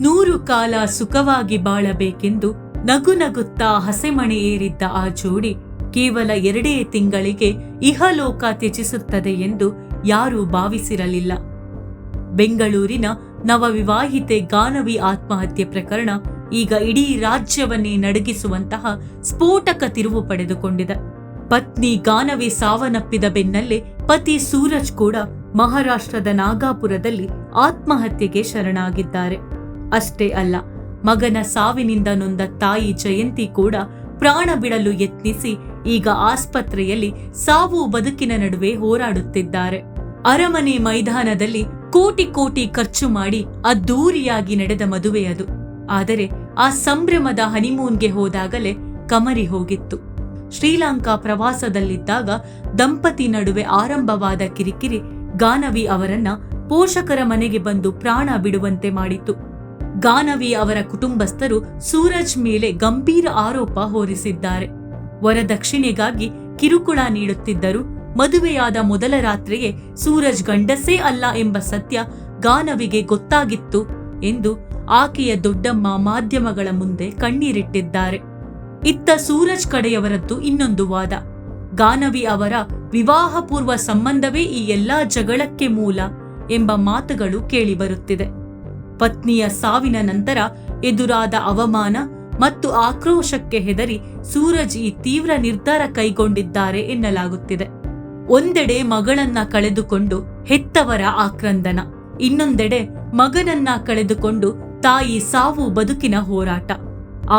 100 ಕಾಲ ಸುಖವಾಗಿ ಬಾಳಬೇಕೆಂದು ನಗು ನಗುತ್ತಾ ಹಸೆಮಣೆ ಏರಿದ್ದ ಆ ಜೋಡಿ ಕೇವಲ 2 ತಿಂಗಳಿಗೆ ಇಹಲೋಕ ತ್ಯಜಿಸುತ್ತದೆ ಎಂದು ಯಾರೂ ಭಾವಿಸಿರಲಿಲ್ಲ. ಬೆಂಗಳೂರಿನ ನವವಿವಾಹಿತೆ ಗಾನವಿ ಆತ್ಮಹತ್ಯೆ ಪ್ರಕರಣ ಈಗ ಇಡೀ ರಾಜ್ಯವನ್ನೇ ನಡುಗಿಸುವಂತಹ ಸ್ಫೋಟಕ ತಿರುವು ಪಡೆದುಕೊಂಡಿದೆ. ಪತ್ನಿ ಗಾನವಿ ಸಾವನ್ನಪ್ಪಿದ ಬೆನ್ನಲ್ಲೇ ಪತಿ ಸೂರಜ್ ಕೂಡ ಮಹಾರಾಷ್ಟ್ರದ ನಾಗಾಪುರದಲ್ಲಿ ಆತ್ಮಹತ್ಯೆಗೆ ಶರಣಾಗಿದ್ದಾರೆ. ಅಷ್ಟೇ ಅಲ್ಲ, ಮಗನ ಸಾವಿನಿಂದ ನೊಂದ ತಾಯಿ ಜಯಂತಿ ಕೂಡ ಪ್ರಾಣ ಬಿಡಲು ಯತ್ನಿಸಿ ಈಗ ಆಸ್ಪತ್ರೆಯಲ್ಲಿ ಸಾವು ಬದುಕಿನ ನಡುವೆ ಹೋರಾಡುತ್ತಿದ್ದಾರೆ. ಅರಮನೆ ಮೈದಾನದಲ್ಲಿ ಕೋಟಿ ಕೋಟಿ ಖರ್ಚು ಮಾಡಿ ಅದ್ದೂರಿಯಾಗಿ ನಡೆದ ಮದುವೆ ಅದು. ಆದರೆ ಆ ಸಂಭ್ರಮದ ಹನಿಮೂನ್ಗೆ ಹೋದಾಗಲೇ ಕಮರಿ ಹೋಗಿತ್ತು. ಶ್ರೀಲಂಕಾ ಪ್ರವಾಸದಲ್ಲಿದ್ದಾಗ ದಂಪತಿ ನಡುವೆ ಆರಂಭವಾದ ಕಿರಿಕಿರಿ ಗಾನವಿ ಅವರನ್ನ ಪೋಷಕರ ಮನೆಗೆ ಬಂದು ಪ್ರಾಣ ಬಿಡುವಂತೆ ಮಾಡಿತು. ಗಾನವಿ ಅವರ ಕುಟುಂಬಸ್ಥರು ಸೂರಜ್ ಮೇಲೆ ಗಂಭೀರ ಆರೋಪ ಹೊರಿಸಿದ್ದಾರೆ. ವರದಕ್ಷಿಣೆಗಾಗಿ ಕಿರುಕುಳ ನೀಡುತ್ತಿದ್ದರು. ಮದುವೆಯಾದ ಮೊದಲ ರಾತ್ರಿಯೇ ಸೂರಜ್ ಗಂಡಸೇ ಅಲ್ಲ ಎಂಬ ಸತ್ಯ ಗಾನವಿಗೆ ಗೊತ್ತಾಗಿತ್ತು ಎಂದು ಆಕೆಯ ದೊಡ್ಡಮ್ಮ ಮಾಧ್ಯಮಗಳ ಮುಂದೆ ಕಣ್ಣೀರಿಟ್ಟಿದ್ದಾರೆ. ಇತ್ತ ಸೂರಜ್ ಕಡೆಯವರದ್ದು ಇನ್ನೊಂದು ವಾದ. ಗಾನವಿ ಅವರ ವಿವಾಹ ಪೂರ್ವ ಸಂಬಂಧವೇ ಈ ಎಲ್ಲಾ ಜಗಳಕ್ಕೆ ಮೂಲ ಎಂಬ ಮಾತುಗಳು ಕೇಳಿಬರುತ್ತಿದೆ. ಪತ್ನಿಯ ಸಾವಿನ ನಂತರ ಎದುರಾದ ಅವಮಾನ ಮತ್ತು ಆಕ್ರೋಶಕ್ಕೆ ಹೆದರಿ ಸೂರಜ್ ಈ ತೀವ್ರ ನಿರ್ಧಾರ ಕೈಗೊಂಡಿದ್ದಾರೆ ಎನ್ನಲಾಗುತ್ತಿದೆ. ಒಂದೆಡೆ ಮಗಳನ್ನ ಕಳೆದುಕೊಂಡು ಹೆತ್ತವರ ಆಕ್ರಂದನ, ಇನ್ನೊಂದೆಡೆ ಮಗನನ್ನ ಕಳೆದುಕೊಂಡು ತಾಯಿ ಸಾವು ಬದುಕಿನ ಹೋರಾಟ.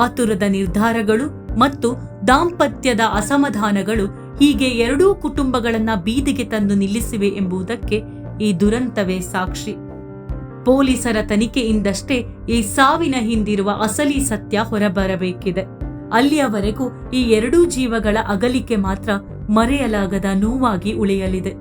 ಆತುರದ ನಿರ್ಧಾರಗಳು ಮತ್ತು ದಾಂಪತ್ಯದ ಅಸಮಾಧಾನಗಳು ಹೀಗೆ ಎರಡೂ ಕುಟುಂಬಗಳನ್ನ ಬೀದಿಗೆ ತಂದು ನಿಲ್ಲಿಸಿವೆ ಎಂಬುದಕ್ಕೆ ಈ ದುರಂತವೇ ಸಾಕ್ಷಿ. ಪೊಲೀಸರ ತನಿಖೆಯಿಂದಷ್ಟೇ ಈ ಸಾವಿನ ಹಿಂದಿರುವ ಅಸಲಿ ಸತ್ಯ ಹೊರಬರಬೇಕಿದೆ. ಅಲ್ಲಿಯವರೆಗೂ ಈ ಎರಡೂ ಜೀವಗಳ ಅಗಲಿಕೆ ಮಾತ್ರ ಮರೆಯಲಾಗದ ನೋವಾಗಿ ಉಳಿಯಲಿದೆ.